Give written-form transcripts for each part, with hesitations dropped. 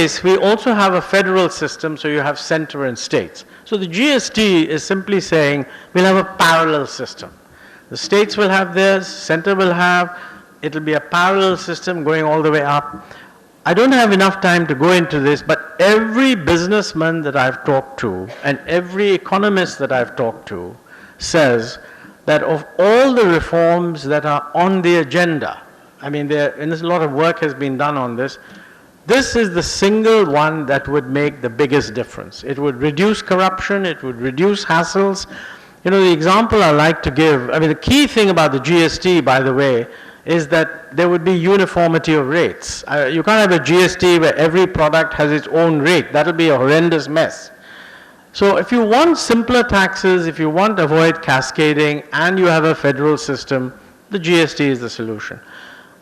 case, we also have a federal system, so you have center and states. So the GST is simply saying we'll have a parallel system. The states will have theirs, center will have, it'll be a parallel system going all the way up. I don't have enough time to go into this, but every businessman that I've talked to and every economist that I've talked to says that of all the reforms that are on the agenda, I mean, and there's a lot of work has been done on this, this is the single one that would make the biggest difference. It would reduce corruption, it would reduce hassles. You know, the example I like to give, I mean, the key thing about the GST, by the way, is that there would be uniformity of rates. You can't have a GST where every product has its own rate. That'll be a horrendous mess. So if you want simpler taxes, if you want to avoid cascading, and you have a federal system, the GST is the solution.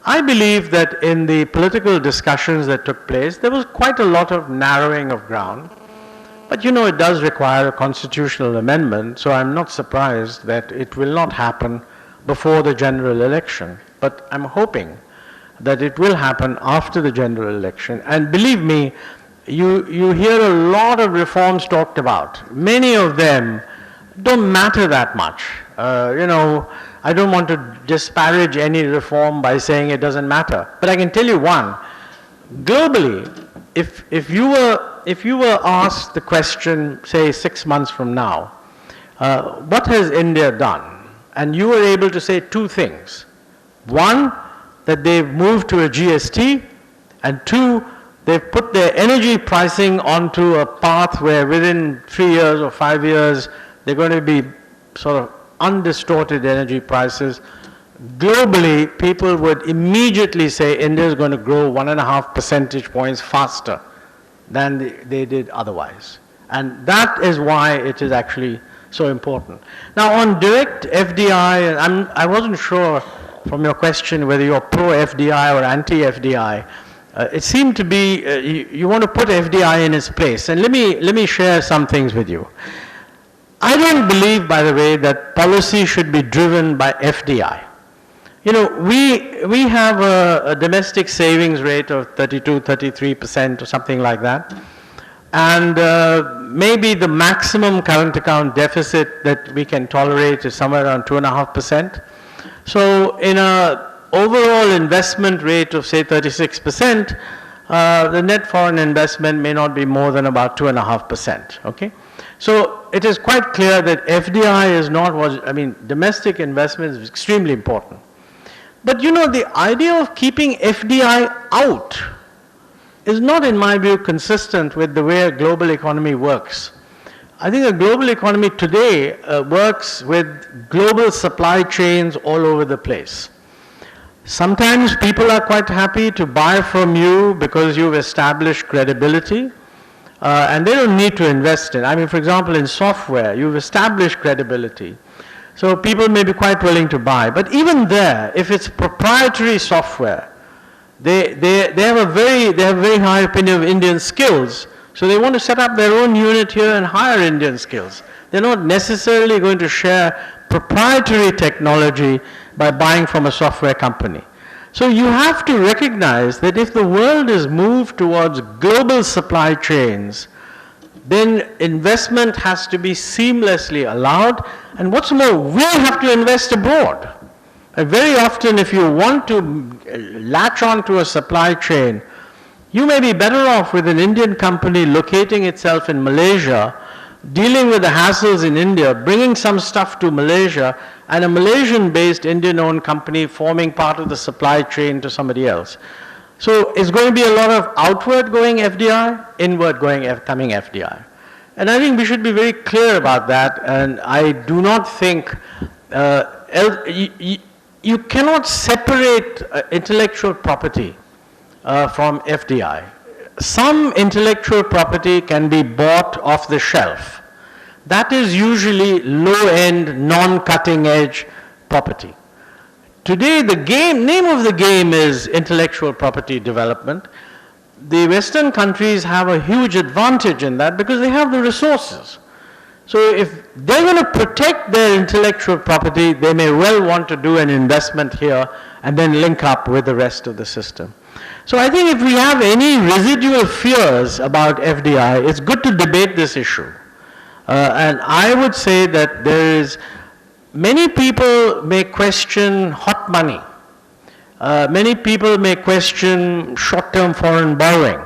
I believe that in the political discussions that took place, there was quite a lot of narrowing of ground. But you know, it does require a constitutional amendment, so I'm not surprised that it will not happen before the general election. But I'm hoping that it will happen after the general election. And believe me, you hear a lot of reforms talked about. Many of them don't matter that much. You know, I don't want to disparage any reform by saying it doesn't matter. But I can tell you one. Globally, if you were asked the question, say 6 months from now, what has India done? And you were able to say two things. One, that they've moved to a GST, and two, they've put their energy pricing onto a path where within 3 years or 5 years, they're going to be sort of undistorted energy prices. Globally, people would immediately say India is going to grow 1.5 percentage points faster than they did otherwise. And that is why it is actually so important. Now on direct FDI, I wasn't sure from your question whether you're pro-FDI or anti-FDI. It seemed to be you want to put FDI in its place. And let me share some things with you. I don't believe, by the way, that policy should be driven by FDI. You know, we have a domestic savings rate of 32, 33% or something like that. And maybe the maximum current account deficit that we can tolerate is somewhere around 2.5%. So in an overall investment rate of, say, 36%, the net foreign investment may not be more than about 2.5%, okay? So it is quite clear that FDI is not what, I mean, domestic investment is extremely important. But you know, the idea of keeping FDI out is not, in my view, consistent with the way a global economy works. I think a global economy today works with global supply chains all over the place. Sometimes people are quite happy to buy from you because you've established credibility, and they don't need to invest in. I mean, for example, in software, you've established credibility. So people may be quite willing to buy. But even there, if it's proprietary software, they have a very high opinion of Indian skills. So they want to set up their own unit here and hire Indian skills. They're not necessarily going to share proprietary technology by buying from a software company. So you have to recognize that if the world is moved towards global supply chains, then investment has to be seamlessly allowed. And what's more, we have to invest abroad. And very often, if you want to latch on to a supply chain, you may be better off with an Indian company locating itself in Malaysia, dealing with the hassles in India, bringing some stuff to Malaysia, and a Malaysian-based Indian-owned company forming part of the supply chain to somebody else. So it's going to be a lot of outward-going FDI, inward-coming FDI. And I think we should be very clear about that, and I do not think you cannot separate intellectual property from FDI. Some intellectual property can be bought off the shelf. That is usually low-end, non-cutting-edge property. Today, the name of the game is intellectual property development. The Western countries have a huge advantage in that because they have the resources. So if they're going to protect their intellectual property, they may well want to do an investment here and then link up with the rest of the system. So I think if we have any residual fears about FDI, it's good to debate this issue. And I would say that there is, many people may question hot money. Many people may question short-term foreign borrowing.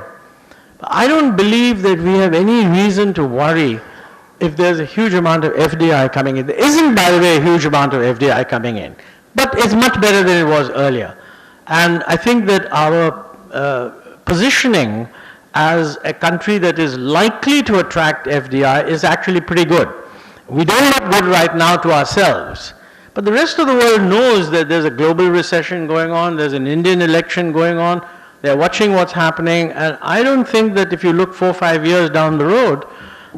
I don't believe that we have any reason to worry if there's a huge amount of FDI coming in. There isn't, by the way, a huge amount of FDI coming in, but it's much better than it was earlier. And I think that our positioning as a country that is likely to attract FDI is actually pretty good. We don't look good right now to ourselves, but the rest of the world knows that there's a global recession going on, there's an Indian election going on, they're watching what's happening, and I don't think that if you look 4 or 5 years down the road,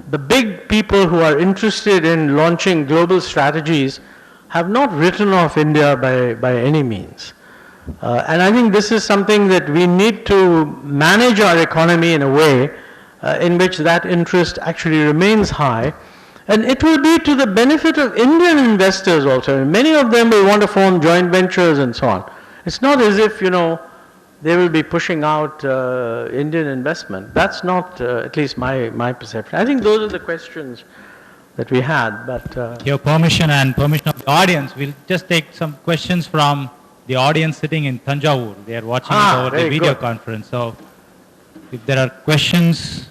the big people who are interested in launching global strategies have not written off India by any means. And I think this is something that we need to manage our economy in a way in which that interest actually remains high. And it will be to the benefit of Indian investors also. Many of them will want to form joint ventures and so on. It's not as if, they will be pushing out Indian investment. That's not, at least my perception. I think those are the questions that we had. But your permission and permission of the audience, we'll just take some questions from the audience sitting in Tanjavur. They are watching it over the video conference. So if there are questions.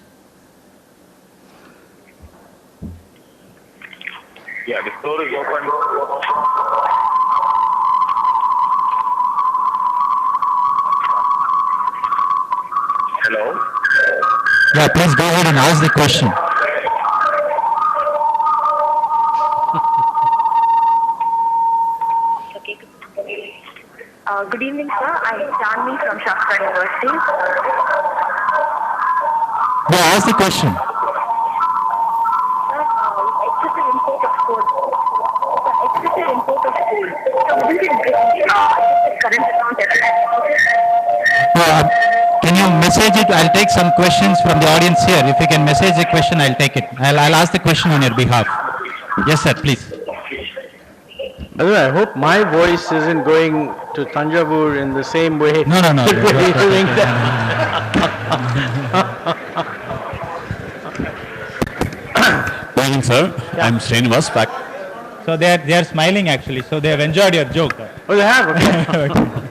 Yeah, the floor is open. Hello? Yeah, please go ahead and ask the question. Good evening, sir. I am Janvi from Shastra University. Yeah, ask the question. Excessive import of coal. Excessive import of coal. So, wouldn't it bring current account Can you message it? I'll take some questions from the audience here. If you can message the question, I'll take it. I'll ask the question on your behalf. Yes, sir, please. By the way, I hope my voice isn't going to Tanjavur in the same way. No. That we're hearing that. Good evening, sir. Yeah. I'm Srinivas. Back. So they are smiling actually. So they have enjoyed your joke. Oh, they have? Okay.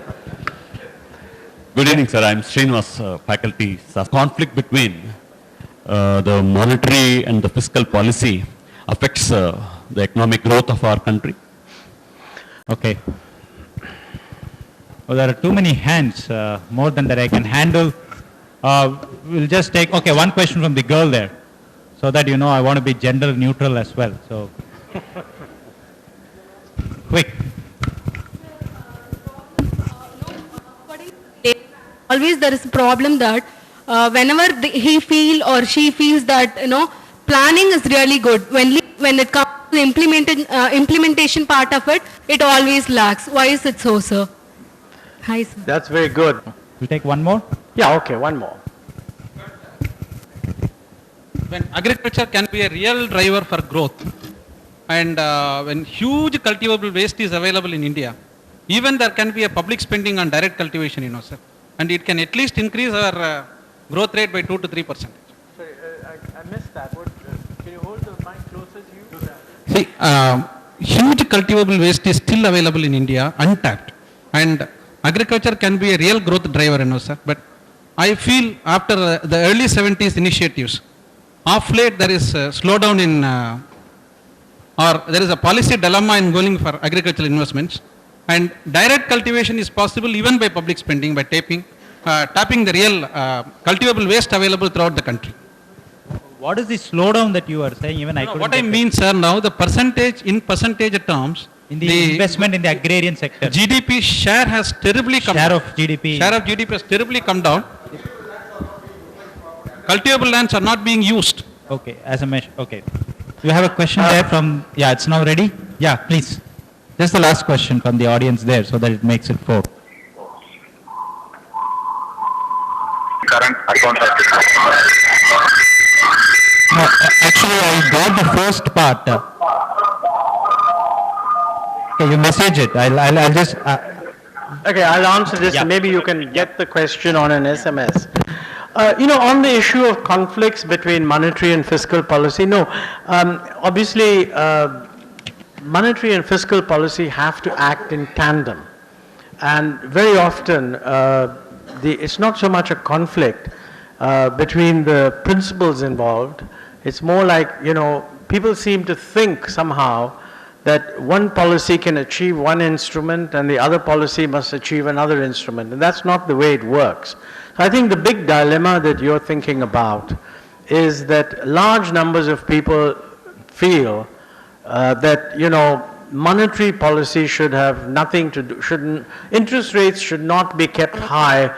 Good evening, sir. I'm Srinivas, faculty. The conflict between the monetary and the fiscal policy affects the economic growth of our country. Okay. Well, there are too many hands, more than that I can handle. We'll just take, okay, one question from the girl there, so that I want to be gender neutral as well. So, quick. Always there is a problem that whenever he feel or she feels that planning is really good, when it comes to the implementation part of it, it always lacks. Why is it so, sir? Hi, sir. That's very good. We'll take one more. Yeah, okay, one more. When agriculture can be a real driver for growth, and when huge cultivable waste is available in India, even there can be a public spending on direct cultivation, sir, and it can at least increase our growth rate by 2 to 3%. Sorry, I missed that. Can you hold the mic closer to you? See, huge cultivable waste is still available in India, untapped, and agriculture can be a real growth driver, sir. But I feel after the early 70s initiatives, of late there is a slowdown in, or there is a policy dilemma in going for agricultural investments, and direct cultivation is possible even by public spending, by tapping the real cultivable waste available throughout the country. What is the slowdown that you are saying? Even I couldn't what I mean, sir, now the percentage, in percentage terms, in the investment in the agrarian sector, GDP share has terribly come down. Share of GDP. Share of GDP has terribly come down. Cultivable lands are not being used. Okay, as a measure. Okay. You have a question there from, yeah, it's now ready? Yeah, please. Just the last question from the audience there so that it makes it 4. Current account of No, actually I got the first part. Okay, you message it. I'll just, Okay, I'll answer this, Yeah. and maybe you can get the question on an SMS. On the issue of conflicts between monetary and fiscal policy, no. Obviously, monetary and fiscal policy have to act in tandem. And very often, it's not so much a conflict between the principles involved. It's more like, people seem to think somehow that one policy can achieve one instrument and the other policy must achieve another instrument. And that's not the way it works. So I think the big dilemma that you're thinking about is that large numbers of people feel that, monetary policy should have nothing to do, interest rates should not be kept high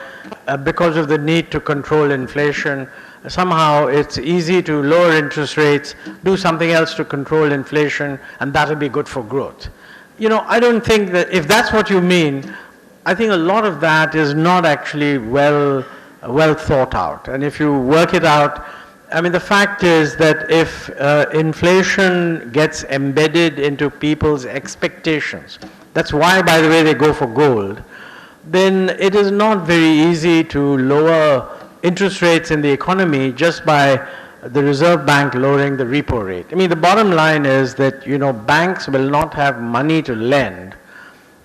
because of the need to control inflation. Somehow it's easy to lower interest rates, do something else to control inflation, and that'll be good for growth. I don't think that, if that's what you mean, I think a lot of that is not actually well thought out. And if you work it out, the fact is that if inflation gets embedded into people's expectations, that's why, by the way, they go for gold, then it is not very easy to lower interest rates in the economy just by the Reserve Bank lowering the repo rate. The bottom line is that, banks will not have money to lend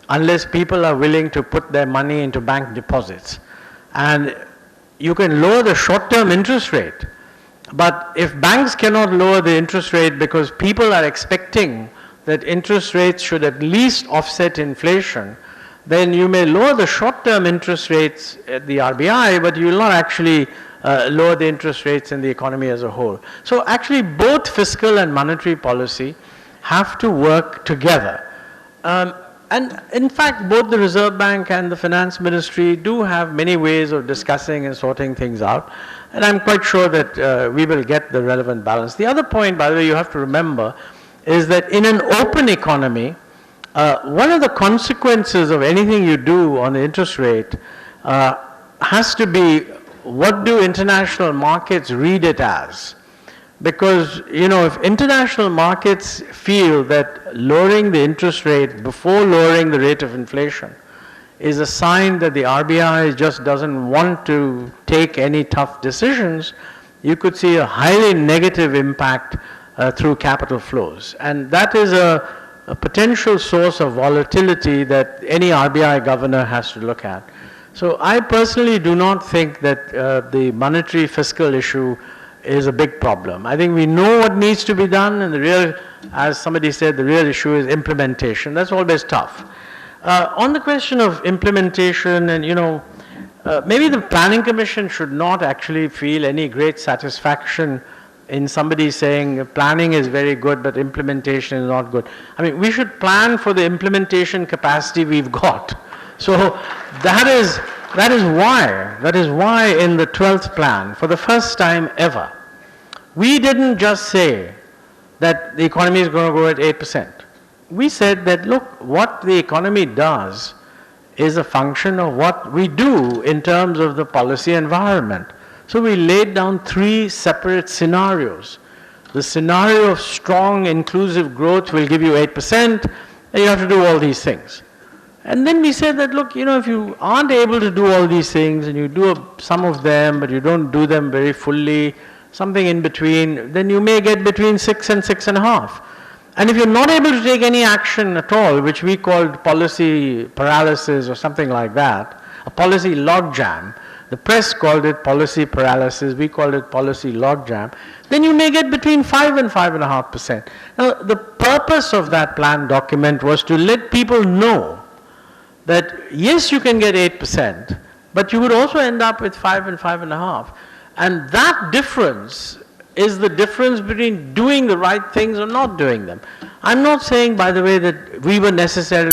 unless people are willing to put their money into bank deposits. And you can lower the short-term interest rate, but if banks cannot lower the interest rate because people are expecting that interest rates should at least offset inflation, then you may lower the short-term interest rates at the RBI, but you will not actually lower the interest rates in the economy as a whole. So actually both fiscal and monetary policy have to work together. And in fact, both the Reserve Bank and the Finance Ministry do have many ways of discussing and sorting things out. And I'm quite sure that we will get the relevant balance. The other point, by the way, you have to remember is that in an open economy, one of the consequences of anything you do on the interest rate has to be, what do international markets read it as? Because, if international markets feel that lowering the interest rate before lowering the rate of inflation is a sign that the RBI just doesn't want to take any tough decisions, you could see a highly negative impact through capital flows. And that is a potential source of volatility that any RBI governor has to look at. So I personally do not think that the monetary fiscal issue is a big problem. I think we know what needs to be done, and as somebody said, the real issue is implementation. That's always tough. On the question of implementation, and maybe the Planning Commission should not actually feel any great satisfaction in somebody saying planning is very good but implementation is not good. We should plan for the implementation capacity we've got. So that is why in the 12th plan, for the first time ever, we didn't just say that the economy is going to grow at 8%. We said that, look, what the economy does is a function of what we do in terms of the policy environment. So we laid down 3 separate scenarios. The scenario of strong inclusive growth will give you 8%, and you have to do all these things. And then we said that, look, if you aren't able to do all these things and you do some of them, but you don't do them very fully, something in between, then you may get between 6 and 6.5. And if you're not able to take any action at all, which we called policy paralysis or something like that, a policy logjam, the press called it policy paralysis, we called it policy logjam, then you may get between 5 and 5.5%. Now, the purpose of that plan document was to let people know that yes, you can get 8%, but you would also end up with 5 and 5.5. And that difference is the difference between doing the right things or not doing them. I'm not saying, by the way, that we were necessarily